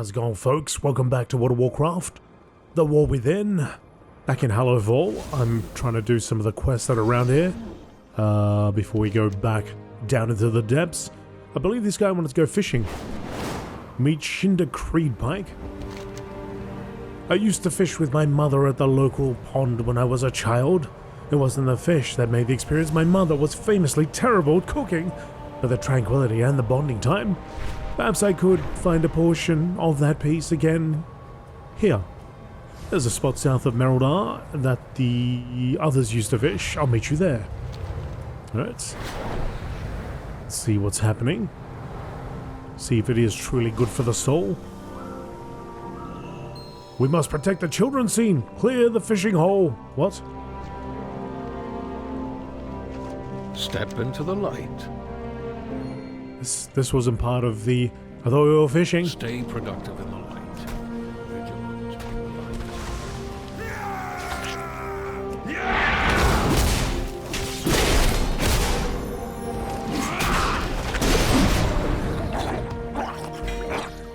How's it going, folks? Welcome back to World of Warcraft, The War Within. Back in Hallow Vault, I'm trying to do some of the quests that are around here before we go back down into the depths. I believe this guy wanted to go fishing. Meet Shinder Creedpike. I used to fish with my mother at the local pond when I was a child. It wasn't the fish that made the experience. My mother was famously terrible at cooking, but the tranquility and the bonding time. Perhaps I could find a portion of that piece again here. There's a spot south of Merodar that the others used to fish. I'll meet you there. Alright. Let's see what's happening. See if it is truly good for the soul. We must protect the children scene. Clear the fishing hole. What? Step into the light. This wasn't part of the... I thought we were fishing. Stay productive in the light.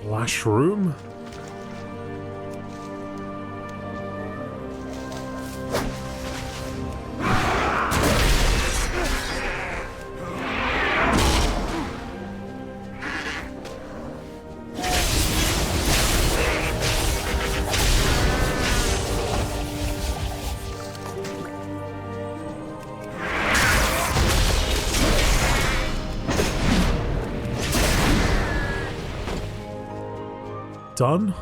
Lash room? Done?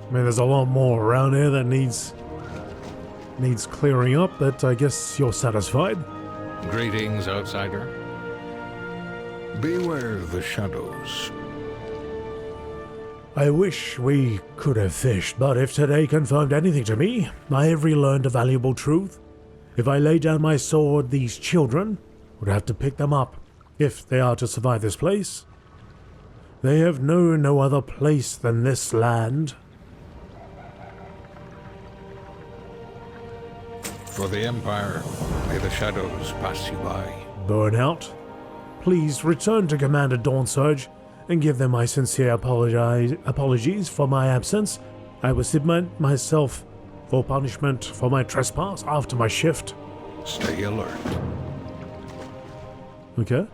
I mean, there's a lot more around here that needs clearing up, but I guess you're satisfied. Greetings, outsider. Beware the shadows. I wish we could have fished, but if today confirmed anything to me, I have relearned a valuable truth. If I lay down my sword, these children would have to pick them up, if they are to survive this place. They have known no other place than this land. For the Empire, may the shadows pass you by. Burnout, please return to Commander Dawnsurge and give them my sincere apologies for my absence. I will submit myself for punishment for my trespass after my shift. Stay alert. Okay.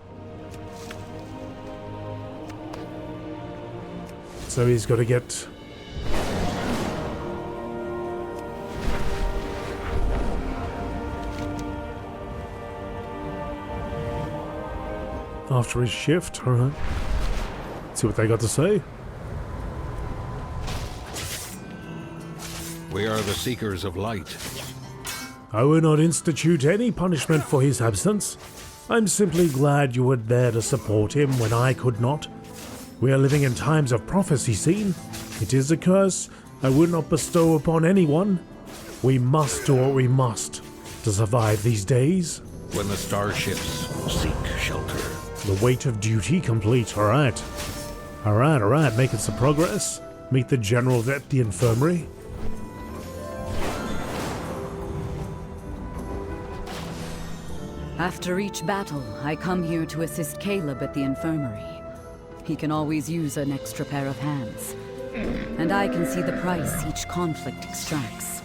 So he's got to get... after his shift, alright. See what they got to say. We are the Seekers of Light. I will not institute any punishment for his absence. I'm simply glad you were there to support him when I could not. We are living in times of prophecy, scene. It is a curse I would not bestow upon anyone. We must do what we must to survive these days. When the starships seek shelter. The weight of duty complete, alright. Alright, making some progress. Meet the general at the infirmary. After each battle, I come here to assist Caleb at the infirmary. He can always use an extra pair of hands. And I can see the price each conflict extracts.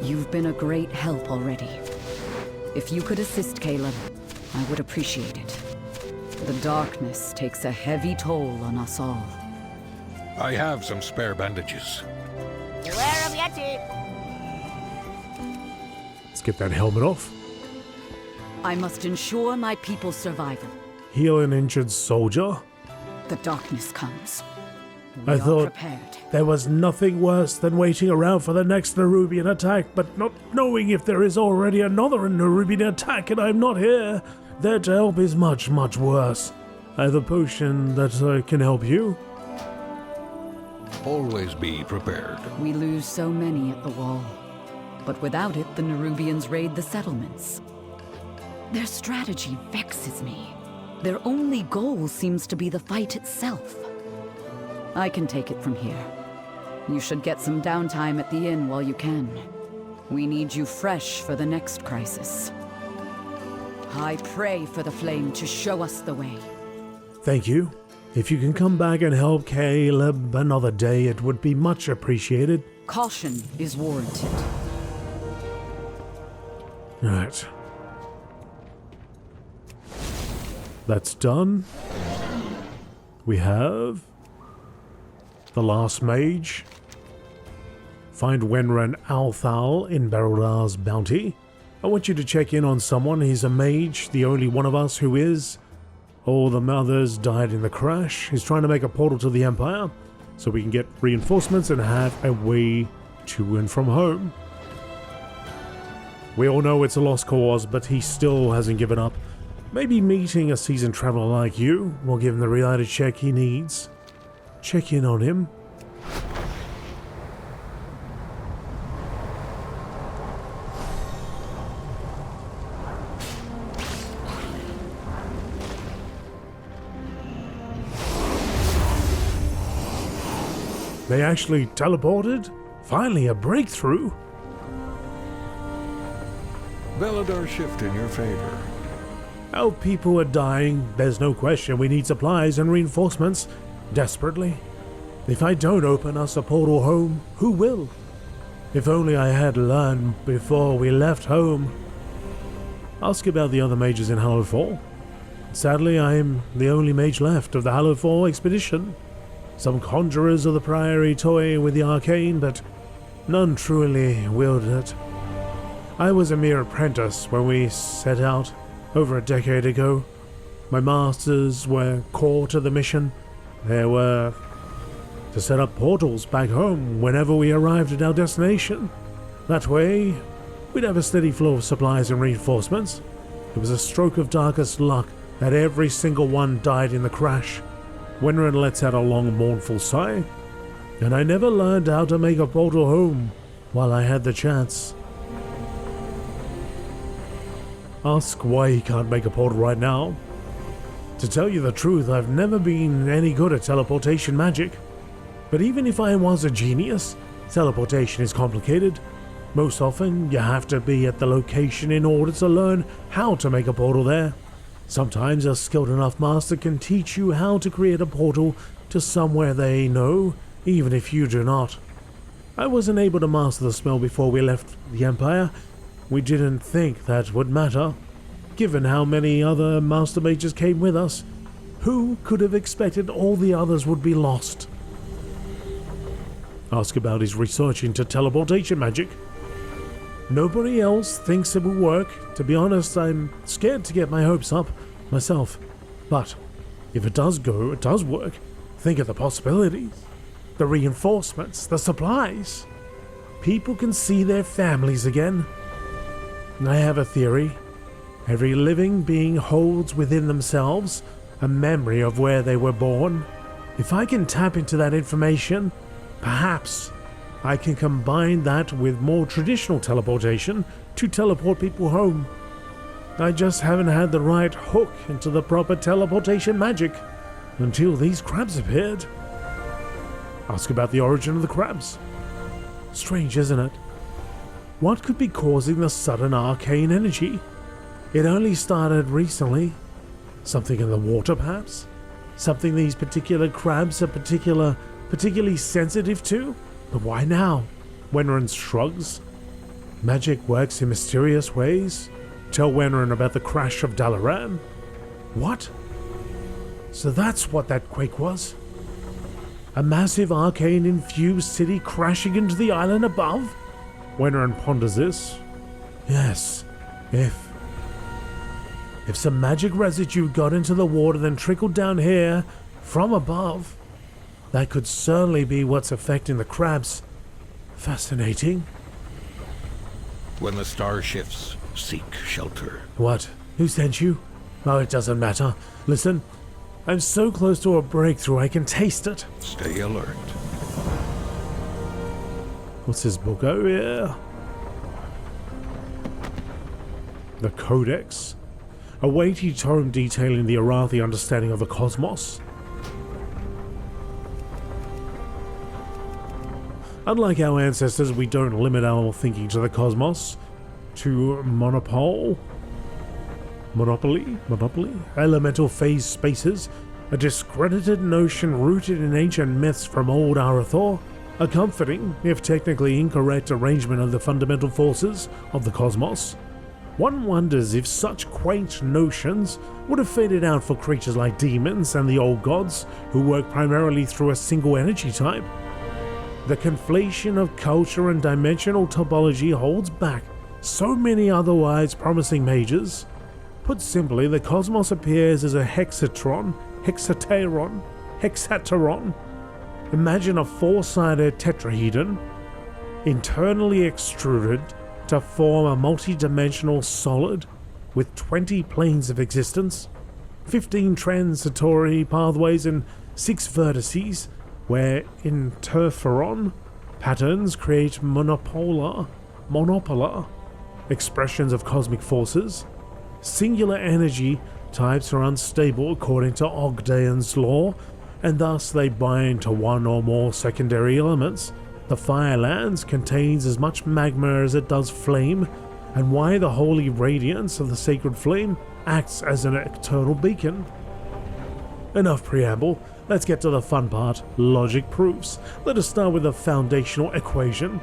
You've been a great help already. If you could assist Caleb, I would appreciate it. The darkness takes a heavy toll on us all. I have some spare bandages. Beware of Yeti! Let's get that helmet off. I must ensure my people's survival. Heal an injured soldier. The darkness comes. I We are thought prepared. there was nothing worse than waiting around for the next Nerubian attack, but not knowing if there is already another Nerubian attack and I'm not here. There to help is much, much worse. I have a potion that can help you. Always be prepared. We lose so many at the wall. But without it, the Nerubians raid the settlements. Their strategy vexes me. Their only goal seems to be the fight itself. I can take it from here. You should get some downtime at the inn while you can. We need you fresh for the next crisis. I pray for the flame to show us the way. Thank you. If you can come back and help Caleb another day, it would be much appreciated. Caution is warranted. Alright. That's done. We have the Last Mage. Find Wenren Althal in Baraldar's bounty. I want you to check in on someone. He's a mage, the only one of us who is. All the others died in the crash. He's trying to make a portal to the Empire so we can get reinforcements and have a way to and from home. We all know it's a lost cause, but he still hasn't given up. Maybe meeting a seasoned traveler like you will give him the reality check he needs. Check in on him. They actually teleported? Finally, a breakthrough! Veladar shift in your favor. Our people are dying. There's no question we need supplies and reinforcements. Desperately. If I don't open us a portal home, who will? If only I had learned before we left home. Ask about the other mages in Hallowfall. Sadly, I am the only mage left of the Hallowfall expedition. Some conjurers of the Priory toy with the arcane, but none truly wield it. I was a mere apprentice when we set out over a decade ago. My masters were core to the mission. They were to set up portals back home whenever we arrived at our destination. That way, we'd have a steady flow of supplies and reinforcements. It was a stroke of darkest luck that every single one died in the crash. Wenren lets out a long, mournful sigh. And I never learned how to make a portal home while I had the chance. Ask why he can't make a portal right now. To tell you the truth, I've never been any good at teleportation magic. But even if I was a genius, teleportation is complicated. Most often, you have to be at the location in order to learn how to make a portal there. Sometimes a skilled enough master can teach you how to create a portal to somewhere they know, even if you do not. I wasn't able to master the spell before we left the Empire. We didn't think that would matter. Given how many other master mages came with us, who could have expected all the others would be lost? Ask about his research into teleportation magic. Nobody else thinks it will work. To be honest, I'm scared to get my hopes up myself. But if it does go, it does work. Think of the possibilities. The reinforcements, the supplies. People can see their families again. I have a theory. Every living being holds within themselves a memory of where they were born. If I can tap into that information, perhaps I can combine that with more traditional teleportation to teleport people home. I just haven't had the right hook into the proper teleportation magic until these crabs appeared. Ask about the origin of the crabs. Strange, isn't it? What could be causing the sudden arcane energy? It only started recently. Something in the water, perhaps? Something these particular crabs are particularly sensitive to? But why now? Wenren shrugs. Magic works in mysterious ways. Tell Wenren about the crash of Dalaran. What? So that's what that quake was? A massive arcane-infused city crashing into the island above? Wenren ponders this. Yes, if some magic residue got into the water then trickled down here from above, that could certainly be what's affecting the crabs. Fascinating. When the star shifts, seek shelter. What? Who sent you? Oh, it doesn't matter. Listen, I'm so close to a breakthrough I can taste it. Stay alert. What's this book? Oh, yeah. The Codex. A weighty tome detailing the Arathi understanding of the cosmos. Unlike our ancestors, we don't limit our thinking to the cosmos, to monopoly, elemental phase spaces, a discredited notion rooted in ancient myths from old Arathor, a comforting, if technically incorrect, arrangement of the fundamental forces of the cosmos. One wonders if such quaint notions would have faded out for creatures like demons and the old gods, who work primarily through a single energy type. The conflation of culture and dimensional topology holds back so many otherwise promising mages. Put simply, the cosmos appears as a hexateron. Imagine a four-sided tetrahedron, internally extruded to form a multi-dimensional solid with 20 planes of existence, 15 transitory pathways and 6 vertices, where interferon patterns create monopolar expressions of cosmic forces. Singular energy types are unstable according to Ogdeon's law, and thus they bind to one or more secondary elements. The Firelands contains as much magma as it does flame, and why the holy radiance of the sacred flame acts as an eternal beacon. Enough preamble, let's get to the fun part, logic proofs. Let us start with a foundational equation.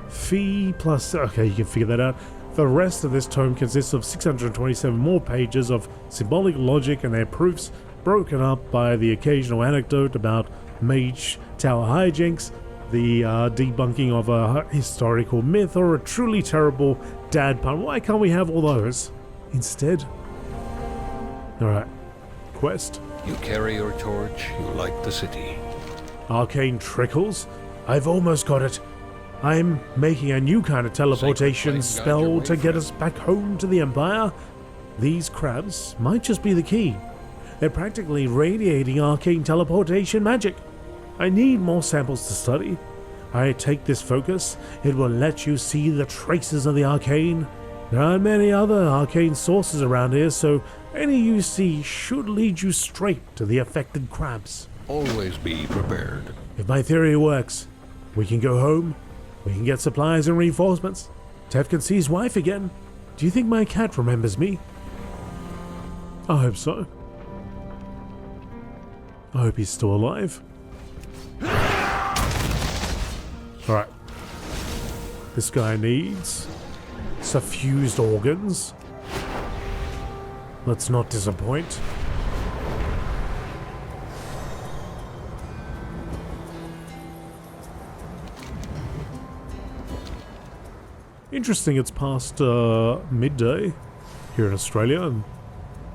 Phi plus... okay, you can figure that out. The rest of this tome consists of 627 more pages of symbolic logic and their proofs, broken up by the occasional anecdote about mage tower hijinks, the debunking of a historical myth, or a truly terrible dad pun. Why can't we have all those instead? Alright, quest. You carry your torch, you light the city. Arcane Trickles? I've almost got it. I'm making a new kind of teleportation spell to get us back home to the Empire. These crabs might just be the key. They're practically radiating arcane teleportation magic. I need more samples to study. I take this focus, it will let you see the traces of the arcane. There aren't many other arcane sources around here, so any you see should lead you straight to the affected crabs. Always be prepared. If my theory works, we can go home. We can get supplies and reinforcements. Tev can see his wife again. Do you think my cat remembers me? I hope so. I hope he's still alive. Alright. This guy needs suffused organs. Let's not disappoint. Interesting, it's past midday here in Australia, and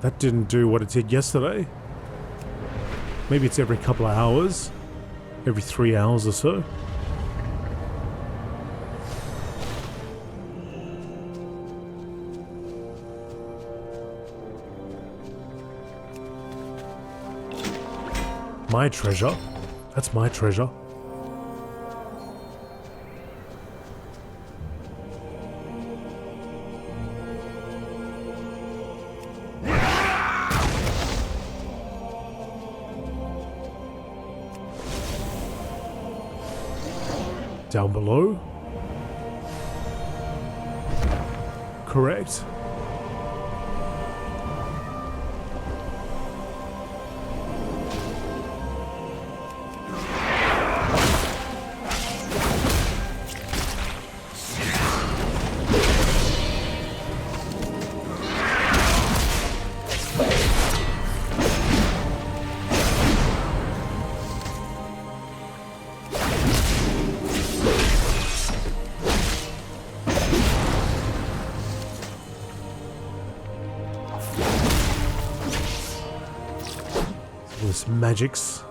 that didn't do what it did yesterday. Maybe it's every couple of hours, every 3 hours or so. My treasure. That's my treasure. Down below? Correct. Magics.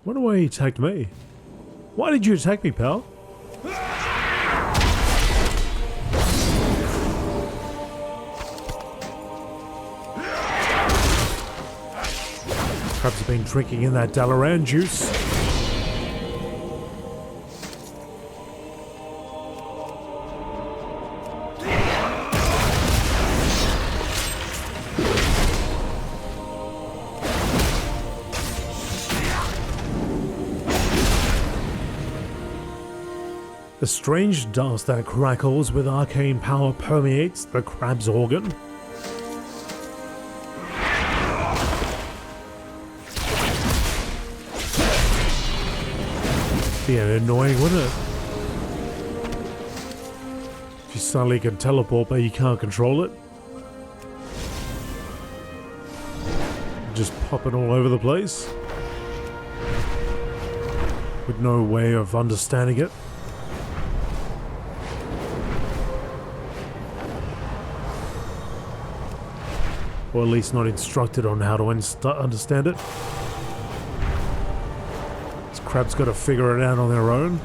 Wonder why he attacked me. Why did you attack me, pal? Perhaps been drinking in that Dalaran juice. The strange dust that crackles with arcane power permeates the crab's organ. Be annoying, wouldn't it? If you suddenly can teleport but you can't control it. Just popping all over the place. With no way of understanding it. Or at least not instructed on how to understand it. This crab's got to figure it out on their own.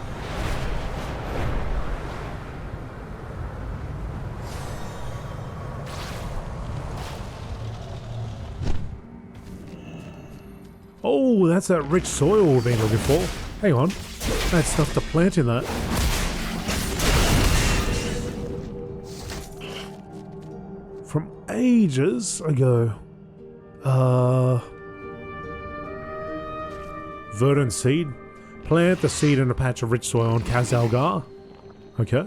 Oh, that's that rich soil we've been looking for. Hang on. I had stuff to plant in that. From ages ago. Verdant seed. Plant the seed in a patch of rich soil on Kazalgar. Okay.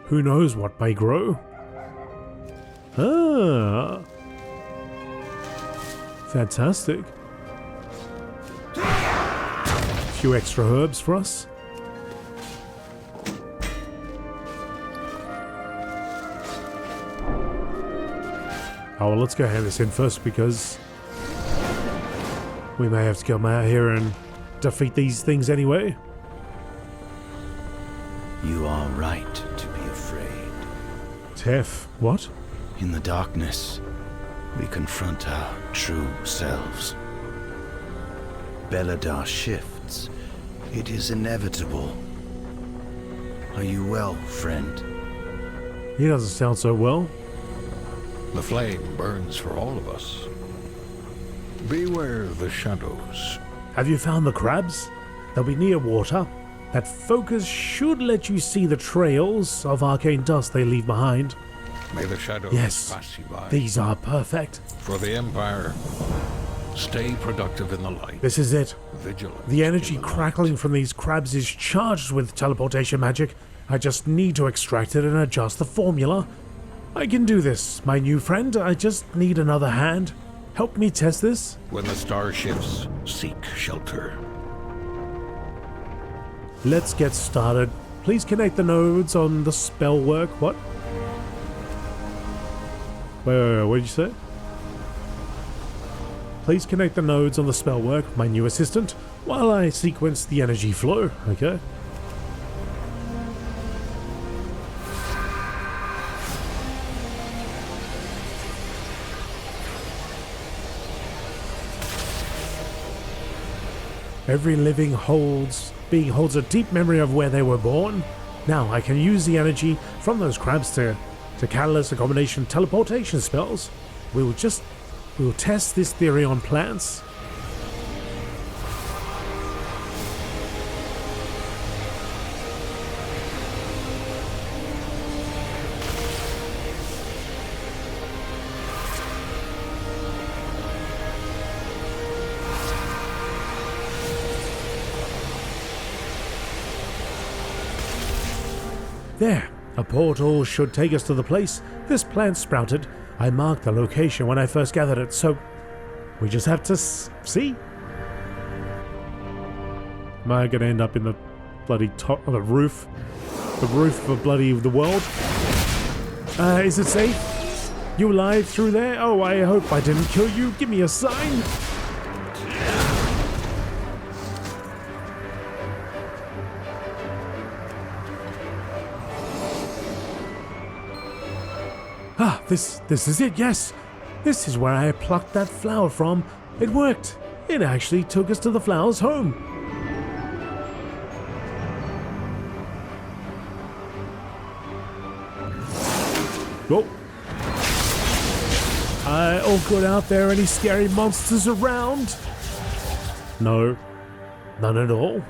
Who knows what may grow? Ah. Fantastic. A few extra herbs for us. Oh, well, let's go hand this in first because we may have to come out here and defeat these things anyway. You are right to be afraid. Tef, what? In the darkness, we confront our true selves. Beladar shifts. It is inevitable. Are you well, friend? He doesn't sound so well. The flame burns for all of us. Beware the shadows. Have you found the crabs? They'll be near water. That focus should let you see the trails of arcane dust they leave behind. May the shadows Yes, pass you by. these are perfect. For the Empire, stay productive in the light. This is it. Vigilant. The energy in the crackling night. from these crabs is charged with teleportation magic. I just need to extract it and adjust the formula. I can do this, my new friend. I just need another hand. Help me test this. When the star shifts, seek shelter. Let's get started. Please connect the nodes on the spell work. What? Wait, what did you say? Please connect the nodes on the spell work, my new assistant, while I sequence the energy flow. Okay. Every living being holds a deep memory of where they were born. Now I can use the energy from those crabs to catalyze a combination of teleportation spells. We'll test this theory on plants. There, a portal should take us to the place this plant sprouted. I marked the location when I first gathered it, so we just have to see. Am I gonna end up in the bloody top of the roof? The roof of the world? Is it safe? You alive through there? Oh, I hope I didn't kill you. Give me a sign. Ah, this is it, yes! This is where I plucked that flower from. It worked! It actually took us to the flower's home! Whoa! All good out there? Any scary monsters around? No. None at all.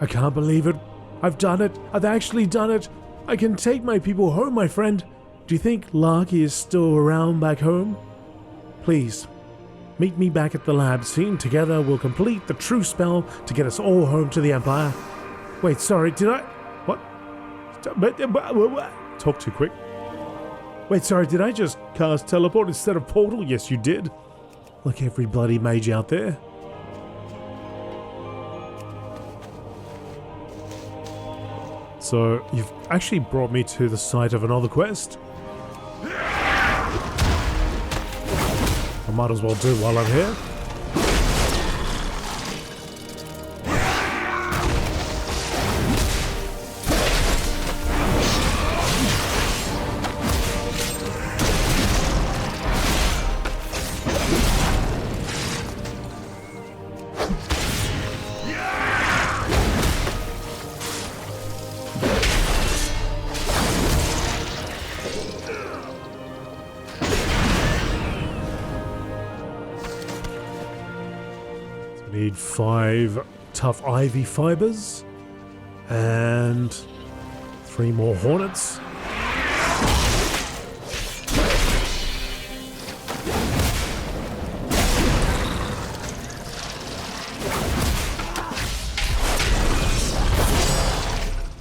I can't believe it. I've done it. I've actually done it. I can take my people home, my friend. Do you think Larky is still around back home? Please, meet me back at the lab scene. Together we'll complete the true spell to get us all home to the Empire. Wait, sorry, did I... What? Talk too quick. Wait, sorry, did I just cast teleport instead of portal? Yes, you did. Like every bloody mage out there. So, you've actually brought me to the site of another quest. I might as well do it while I'm here. Need 5 tough ivy fibers and 3 more hornets.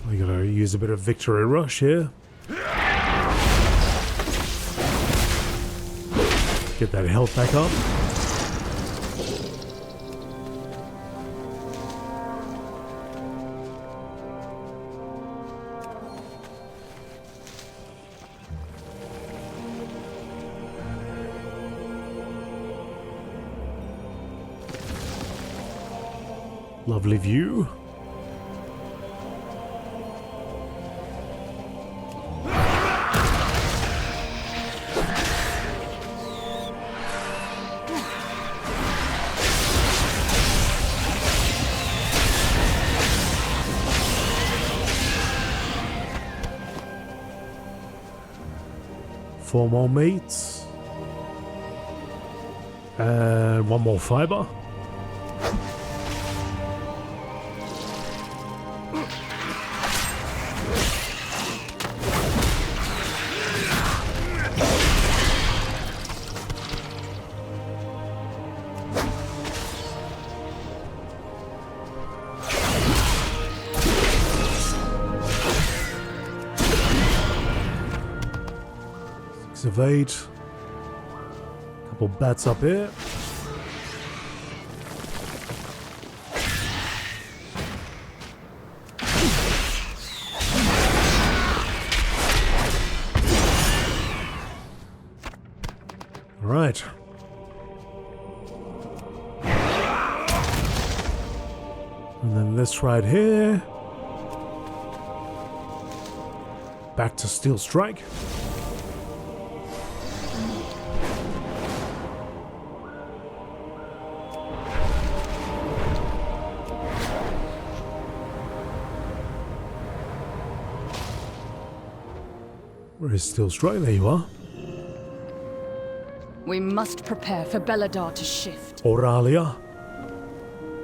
We gotta use a bit of victory rush here. Get that health back up. Lovely view. Four more meats. And 1 more fiber. Of 8. Couple bats up here. All right. And then this right here. Back to Steel Strike. Where is Steel Strike? There you are. We must prepare for Belladar to shift. Auralia.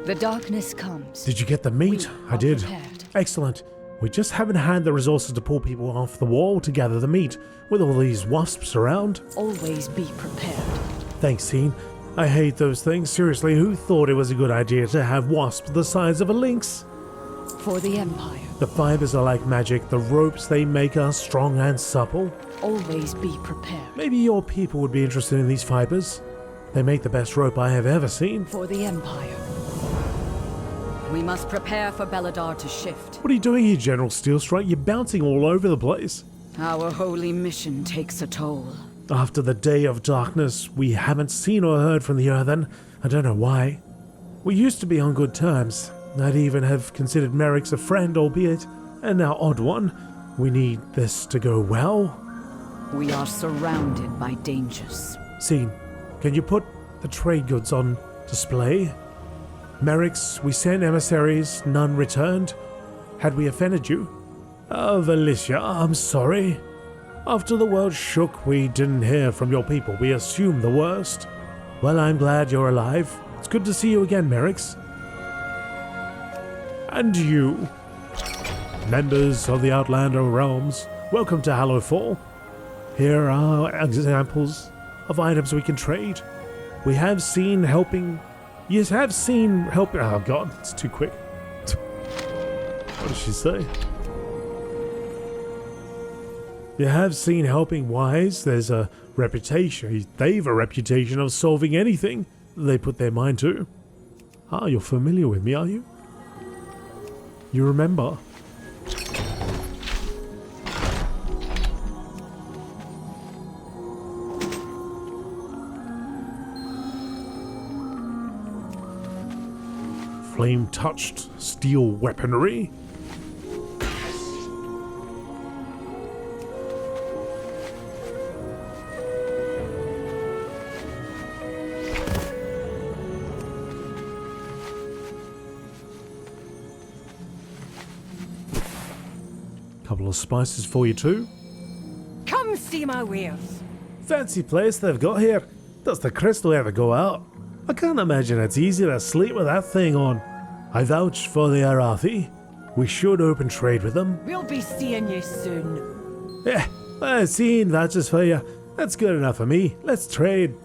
The darkness comes. Did you get the meat? I did. Prepared. Excellent. We just haven't had the resources to pull people off the wall to gather the meat. With all these wasps around. Always be prepared. Thanks, Scene. I hate those things. Seriously, who thought it was a good idea to have wasps the size of a lynx? For the Empire. The fibers are like magic. The ropes they make are strong and supple. Always be prepared. Maybe your people would be interested in these fibers. They make the best rope I have ever seen. For the Empire. We must prepare for Belladar to shift. What are you doing here, General Steel Strike? You're bouncing all over the place. Our holy mission takes a toll. After the Day of Darkness, we haven't seen or heard from the Earthen. I don't know why. We used to be on good terms. I'd even have considered Merrick's a friend, albeit an odd one. We need this to go well. We are surrounded by dangers. Scene, can you put the trade goods on display? Merrick's, we sent emissaries, none returned. Had we offended you? Valicia, I'm sorry. After the world shook, we didn't hear from your people. We assumed the worst. Well, I'm glad you're alive. It's good to see you again, Merrick's. And you, members of the Outlander realms, welcome to Hallowfall. Here are examples of items we can trade. We have seen helping... Yes, have seen helping... Oh god, it's too quick. What did she say? You have seen helping wise. There's a reputation. They've a reputation of solving anything they put their mind to. Ah, you're familiar with me, are you? You remember? Flame-touched steel weaponry. Couple of spices for you too. Come see my wares. Fancy place they've got here. Does the crystal ever go out? I can't imagine it's easy to sleep with that thing on. I vouch for the Arathi. We should open trade with them. We'll be seeing you soon. Yeah, seeing vouchers for you. That's good enough for me. Let's trade.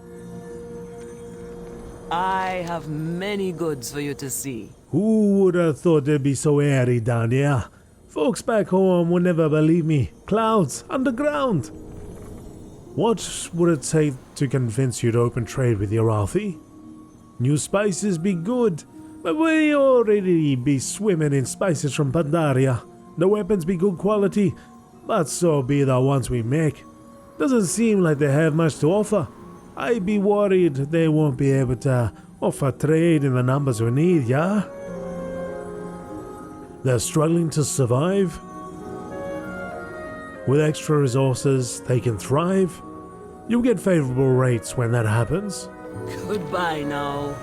I have many goods for you to see. Who would have thought it'd be so airy down here? Folks back home would never believe me. Clouds, underground. What would it take to convince you to open trade with the Arathi? New spices be good, but we already be swimming in spices from Pandaria. The weapons be good quality, but so be the ones we make. Doesn't seem like they have much to offer. I be worried they won't be able to offer trade in the numbers we need, yeah? They're struggling to survive. With extra resources, they can thrive. You'll get favorable rates when that happens. Goodbye now.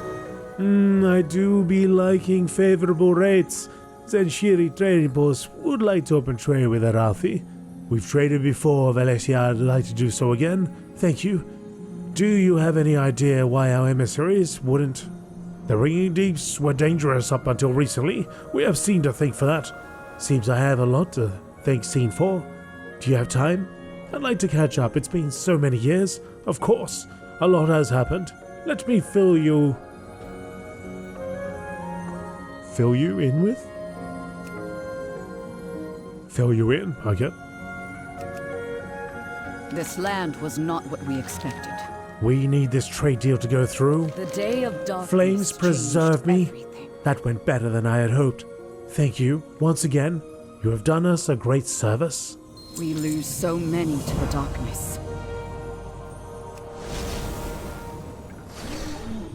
I do be liking favorable rates. Zenshiri Trading Post would like to open trade with Arathi. We've traded before, Valencia. I'd like to do so again. Thank you. Do you have any idea why our emissaries wouldn't? The Ringing Deeps were dangerous up until recently. We have Scene to thank for that. Seems I have a lot to thank Scene for. Do you have time? I'd like to catch up. It's been so many years. Of course, a lot has happened. Let me fill you in with? Fill you in, okay. This land was not what we expected. We need this trade deal to go through. The day of darkness Flames preserve me. everything. That went better than I had hoped. Thank you, once again. You have done us a great service. We lose so many to the darkness.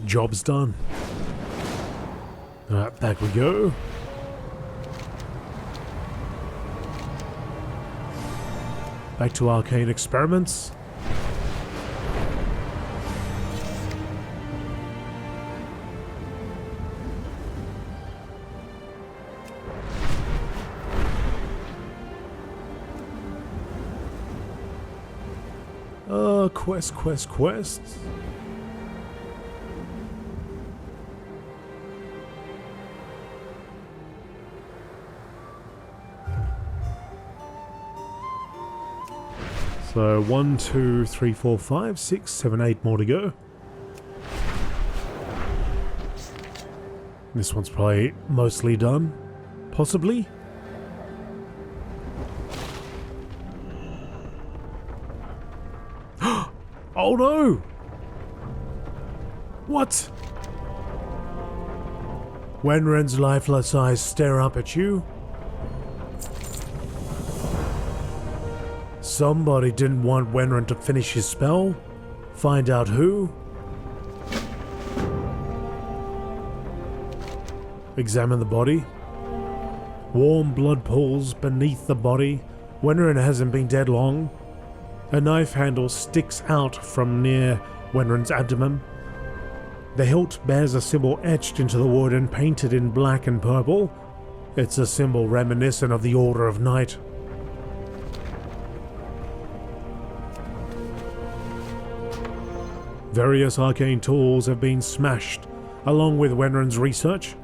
Job's done. Alright, back we go. Back to Arcane Experiments. Quest. So 1, 2, 3, 4, 5, 6, 7, 8 more to go. This one's probably mostly done. Possibly. Oh no! What? Wenren's lifeless eyes stare up at you. Somebody didn't want Wenren to finish his spell. Find out who. Examine the body. Warm blood pools beneath the body. Wenren hasn't been dead long. A knife handle sticks out from near Wenren's abdomen. The hilt bears a symbol etched into the wood and painted in black and purple. It's a symbol reminiscent of the Order of Night. Various arcane tools have been smashed, along with Wenren's research.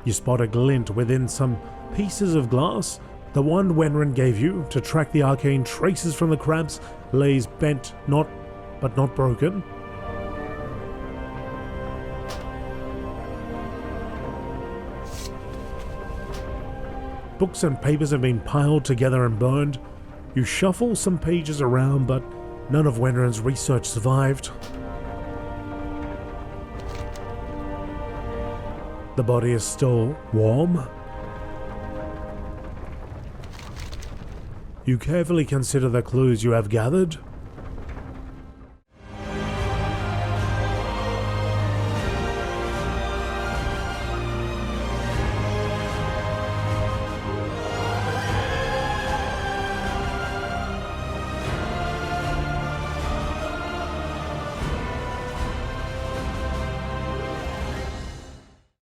You spot a glint within some pieces of glass. The one Wenren gave you to track the arcane traces from the crabs lays bent, but not broken. Books and papers have been piled together and burned. You shuffle some pages around, but none of Wenren's research survived. The body is still warm. You carefully consider the clues you have gathered.